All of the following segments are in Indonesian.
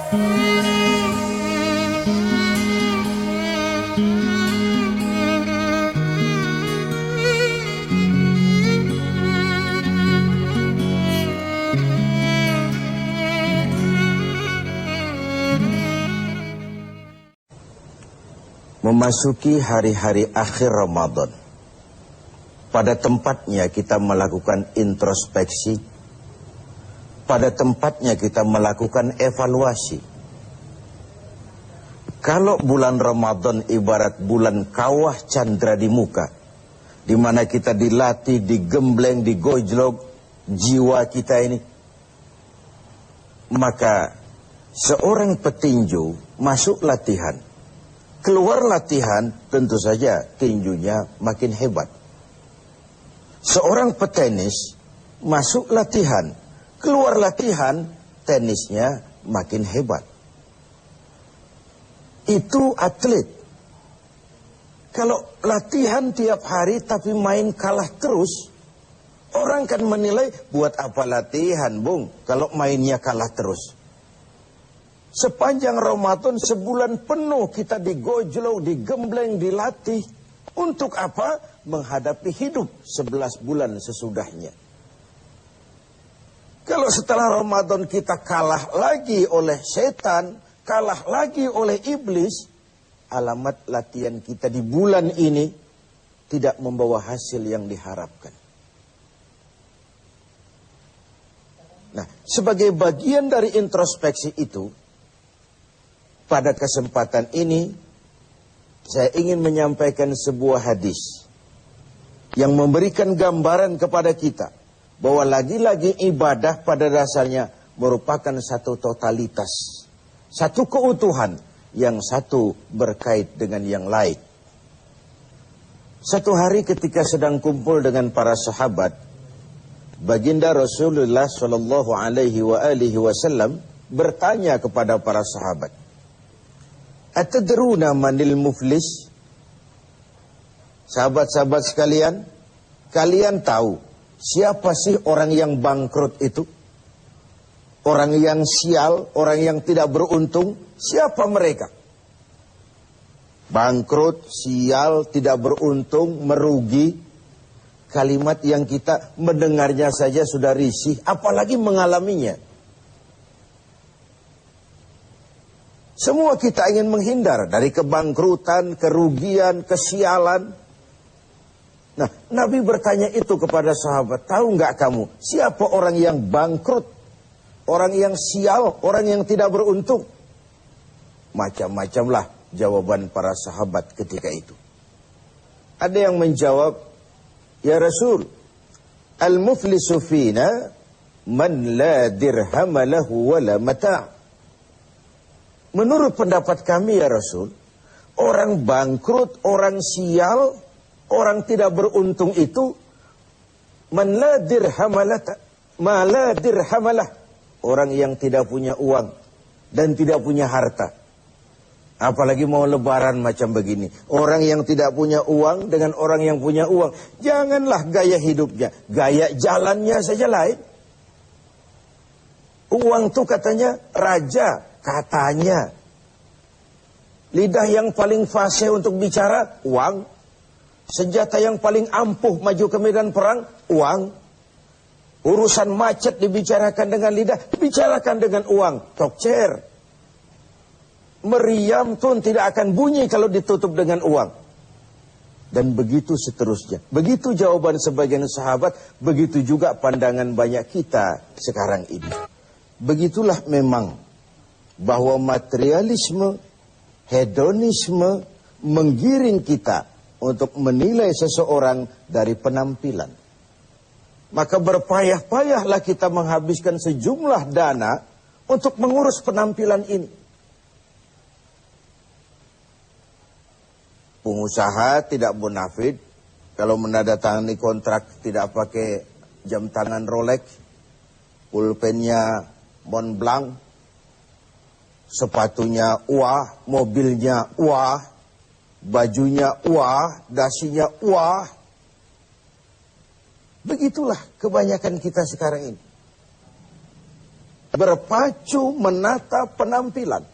Memasuki hari-hari akhir Ramadan, pada tempatnya kita melakukan introspeksi, pada tempatnya kita melakukan evaluasi. Kalau bulan Ramadan ibarat bulan kawah candra di muka, di mana kita dilatih, digembleng, digojlok jiwa kita ini, maka seorang petinju masuk latihan, keluar latihan, tentu saja tinjunya makin hebat. Seorang petenis masuk latihan, keluar latihan, tenisnya makin hebat. Itu atlet. Kalau latihan tiap hari tapi main kalah terus, orang kan menilai, buat apa latihan, Bung, kalau mainnya kalah terus. Sepanjang Ramadan sebulan penuh kita digojlok, digembleng, dilatih. Untuk apa? Menghadapi hidup 11 bulan sesudahnya. Kalau setelah Ramadan kita kalah lagi oleh setan, kalah lagi oleh iblis, alamat latihan kita di bulan ini tidak membawa hasil yang diharapkan. Nah, sebagai bagian dari introspeksi itu, pada kesempatan ini, saya ingin menyampaikan sebuah hadis yang memberikan gambaran kepada kita bahwa lagi-lagi ibadah pada dasarnya merupakan satu totalitas, satu keutuhan, yang satu berkait dengan yang lain. Satu hari ketika sedang kumpul dengan para sahabat, baginda Rasulullah Shallallahu Alaihi Wasallam bertanya kepada para sahabat, "Atadruna manil muflis?" Sahabat-sahabat sekalian, kalian tahu siapa sih orang yang bangkrut itu? Orang yang sial, orang yang tidak beruntung, siapa mereka? Bangkrut, sial, tidak beruntung, merugi. Kalimat yang kita mendengarnya saja sudah risih, apalagi mengalaminya. Semua kita ingin menghindar dari kebangkrutan, kerugian, kesialan. Nah, Nabi bertanya itu kepada sahabat, tahu nggak kamu siapa orang yang bangkrut, orang yang sial, orang yang tidak beruntung? Macam-macamlah jawaban para sahabat ketika itu. Ada yang menjawab, "Ya Rasul, al-muflisu fina man la dirham lahu wa la mata'." Menurut pendapat kami ya Rasul, orang bangkrut, orang sial, orang tidak beruntung itu man la dirhamalah, orang yang tidak punya uang dan tidak punya harta. Apalagi mau lebaran macam begini, orang yang tidak punya uang dengan orang yang punya uang, janganlah gaya hidupnya, gaya jalannya saja lain. Uang tuh katanya raja, katanya. Lidah yang paling fasih untuk bicara, uang. Senjata yang paling ampuh maju ke medan perang, uang. Urusan macet dibicarakan dengan lidah, bicarakan dengan uang. Tokcer. Meriam pun tidak akan bunyi kalau ditutup dengan uang. Dan begitu seterusnya. Begitu jawaban sebagian sahabat, begitu juga pandangan banyak kita sekarang ini. Begitulah memang bahwa materialisme, hedonisme menggiring kita untuk menilai seseorang dari penampilan. Maka berpayah-payahlah kita menghabiskan sejumlah dana untuk mengurus penampilan ini. Pengusaha tidak bonafid kalau menandatangani kontrak tidak pakai jam tangan Rolex, pulpennya Montblanc, sepatunya wah, mobilnya wah, bajunya wah, dasinya wah. Begitulah kebanyakan kita sekarang ini. berpacu menata penampilan.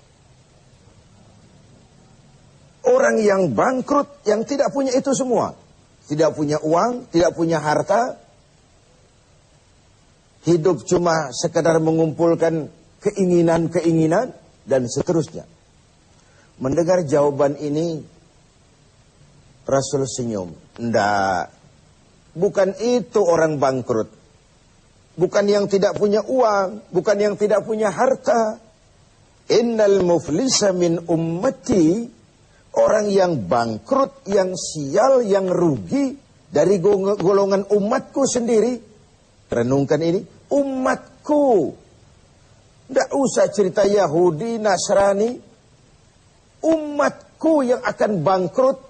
Orang yang bangkrut, yang tidak punya itu semua. Tidak punya uang, tidak punya harta. Hidup cuma sekedar mengumpulkan keinginan-keinginan dan seterusnya. Mendengar jawaban ini, Rasul senyum. Enggak. Bukan itu orang bangkrut. Bukan yang tidak punya uang. Bukan yang tidak punya harta. Innal muflisa min ummati. Orang yang bangkrut, yang sial, yang rugi dari golongan umatku sendiri. Renungkan ini. Umatku. Tidak usah cerita Yahudi, Nasrani. Umatku yang akan bangkrut.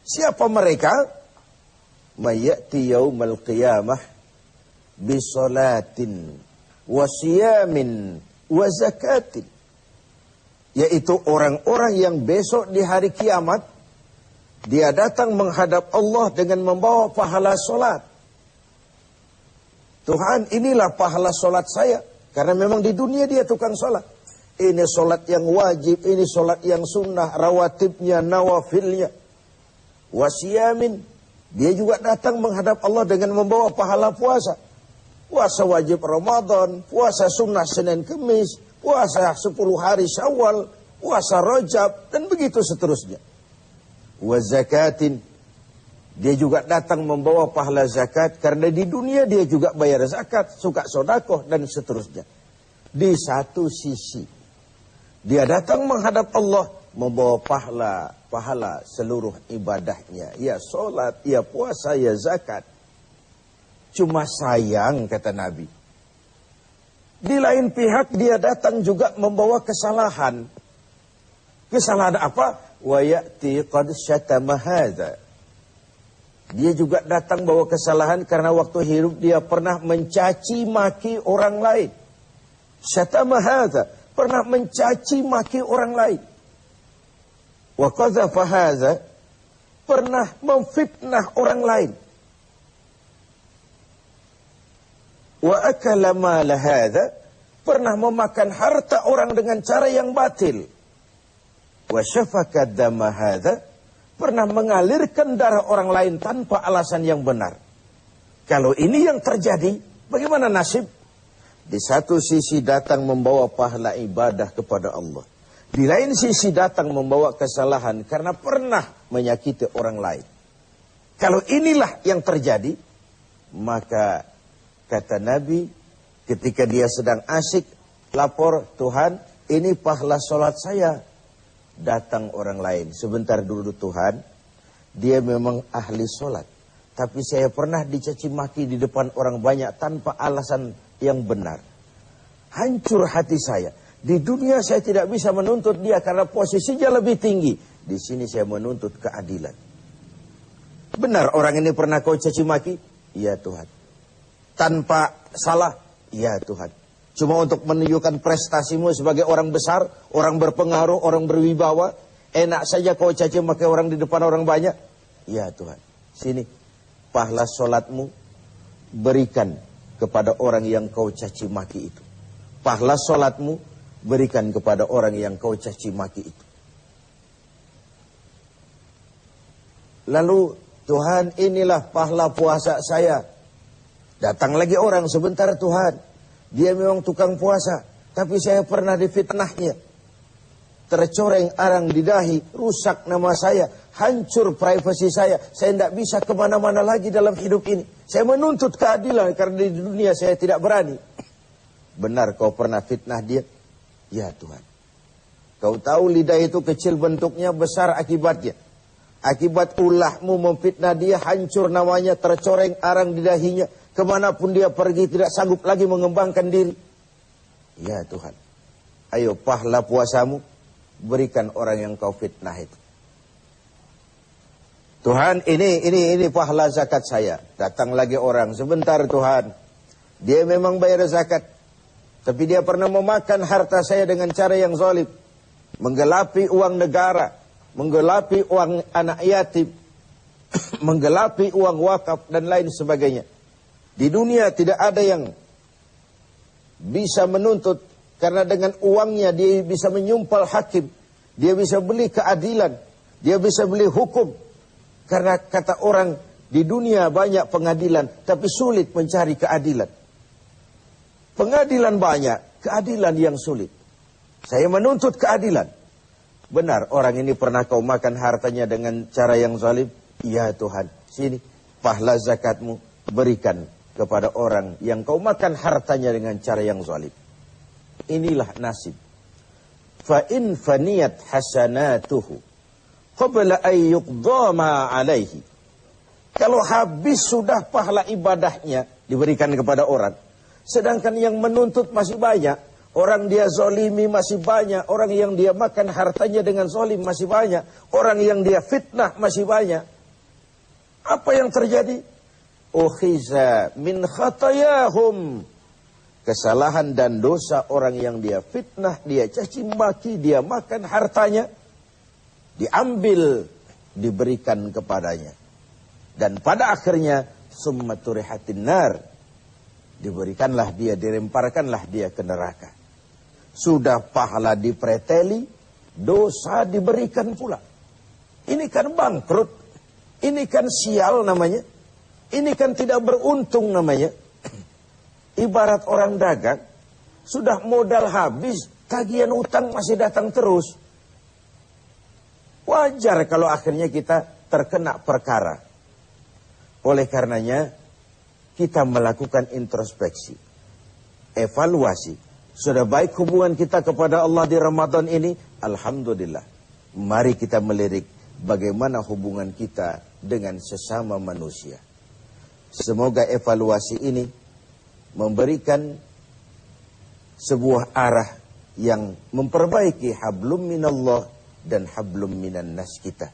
Siapa mereka? Mayati yaumal qiyamah bisolatin wa siyamin wa zakatin. Yaitu orang-orang yang besok di hari kiamat, dia datang menghadap Allah dengan membawa pahala solat. Tuhan, inilah pahala solat saya. Karena memang di dunia dia tukang solat. Ini solat yang wajib, ini solat yang sunnah, rawatibnya, nawafilnya. Wasiyamin. Dia juga datang menghadap Allah dengan membawa pahala puasa. Puasa wajib Ramadan, puasa sunnah Senin Kemis, puasa 10 hari Syawal, puasa Rajab, dan begitu seterusnya. Wa zakatin. Dia juga datang membawa pahala zakat, karena di dunia dia juga bayar zakat, suka sodakoh, dan seterusnya. Di satu sisi, dia datang menghadap Allah, membawa pahala seluruh ibadahnya. Ya sholat, ya puasa, ya zakat. Cuma sayang, kata Nabi. Di lain pihak dia datang juga membawa kesalahan. Kesalahan apa? Wa ya'ti qad syatama hadza. Dia juga datang bawa kesalahan karena waktu hidup dia pernah mencaci maki orang lain. Syatama hadza, pernah mencaci maki orang lain. Wa qadzafa hadza, pernah memfitnah orang lain. Wa akala mal hadza, pernah memakan harta orang dengan cara yang batil. Wa syafaka dama hadza, pernah mengalirkan darah orang lain tanpa alasan yang benar. Kalau ini yang terjadi, bagaimana nasib? Di satu sisi datang membawa pahala ibadah kepada Allah. Di lain sisi datang membawa kesalahan karena pernah menyakiti orang lain. Kalau inilah yang terjadi, maka kata Nabi, ketika dia sedang asyik lapor, Tuhan, ini pahala sholat saya. Datang orang lain, sebentar dulu Tuhan, dia memang ahli sholat. Tapi saya pernah dicaci maki di depan orang banyak tanpa alasan yang benar. Hancur hati saya. Di dunia saya tidak bisa menuntut dia karena posisinya lebih tinggi. Di sini saya menuntut keadilan. Benar orang ini pernah kau caci maki? Iya Tuhan. Tanpa salah? Iya Tuhan. Cuma untuk menunjukkan prestasimu sebagai orang besar, orang berpengaruh, orang berwibawa. Enak saja kau caci maki orang di depan orang banyak. Ya Tuhan, sini pahala sholatmu berikan kepada orang yang kau caci maki itu. Pahala sholatmu berikan kepada orang yang kau caci maki itu. Lalu Tuhan, inilah pahala puasa saya. Datang lagi orang, sebentar Tuhan. Dia memang tukang puasa, tapi saya pernah difitnahnya. Tercoreng arang di dahi, rusak nama saya, hancur privasi saya tidak bisa kemana-mana lagi dalam hidup ini. Saya menuntut keadilan karena di dunia saya tidak berani. Benar kau pernah fitnah dia? Ya Tuhan. Kau tahu lidah itu kecil bentuknya, besar akibatnya. Akibat ulahmu memfitnah dia, hancur namanya, tercoreng arang di dahinya. Kemanapun dia pergi tidak sanggup lagi mengembangkan diri. Ya Tuhan, ayo pahala puasamu berikan orang yang kau fitnah itu. Tuhan, ini pahala zakat saya. Datang lagi orang, sebentar Tuhan. Dia memang bayar zakat, tapi dia pernah memakan harta saya dengan cara yang zalim, menggelapi uang negara, menggelapi uang anak yatim, menggelapi uang wakaf dan lain sebagainya. Di dunia tidak ada yang bisa menuntut, karena dengan uangnya dia bisa menyumpal hakim, dia bisa beli keadilan, dia bisa beli hukum. Karena kata orang, di dunia banyak pengadilan, tapi sulit mencari keadilan. Pengadilan banyak, keadilan yang sulit. Saya menuntut keadilan. Benar, orang ini pernah kau makan hartanya dengan cara yang zalim? Ya Tuhan, sini, pahala zakatmu berikan kepada orang yang kau makan hartanya dengan cara yang zalim. Inilah nasib. Fa in faniyat hasanatuhu qabla an yuqda ma alaihi. Kalau habis sudah pahala ibadahnya diberikan kepada orang, sedangkan yang menuntut masih banyak, orang dia zalimi masih banyak, orang yang dia makan hartanya dengan zalim masih banyak, orang yang dia fitnah masih banyak. Apa yang terjadi? Ukhiza min khatayahum. Kesalahan dan dosa orang yang dia fitnah, dia caci maki, dia makan hartanya, diambil, diberikan kepadanya. Dan pada akhirnya, summa turihatin nar. Diberikanlah dia, dilemparkanlah dia ke neraka. Sudah pahala dipreteli, dosa diberikan pula. Ini kan bangkrut. Ini kan sial namanya. Ini kan tidak beruntung namanya. Ibarat orang dagang, sudah modal habis, tagihan utang masih datang terus. Wajar kalau akhirnya kita terkena perkara. Oleh karenanya, kita melakukan introspeksi, evaluasi. Sudah baik hubungan kita kepada Allah di Ramadan ini? Alhamdulillah. Mari kita melirik bagaimana hubungan kita dengan sesama manusia. Semoga evaluasi ini memberikan sebuah arah yang memperbaiki hablum minallah dan hablum minan nas kita.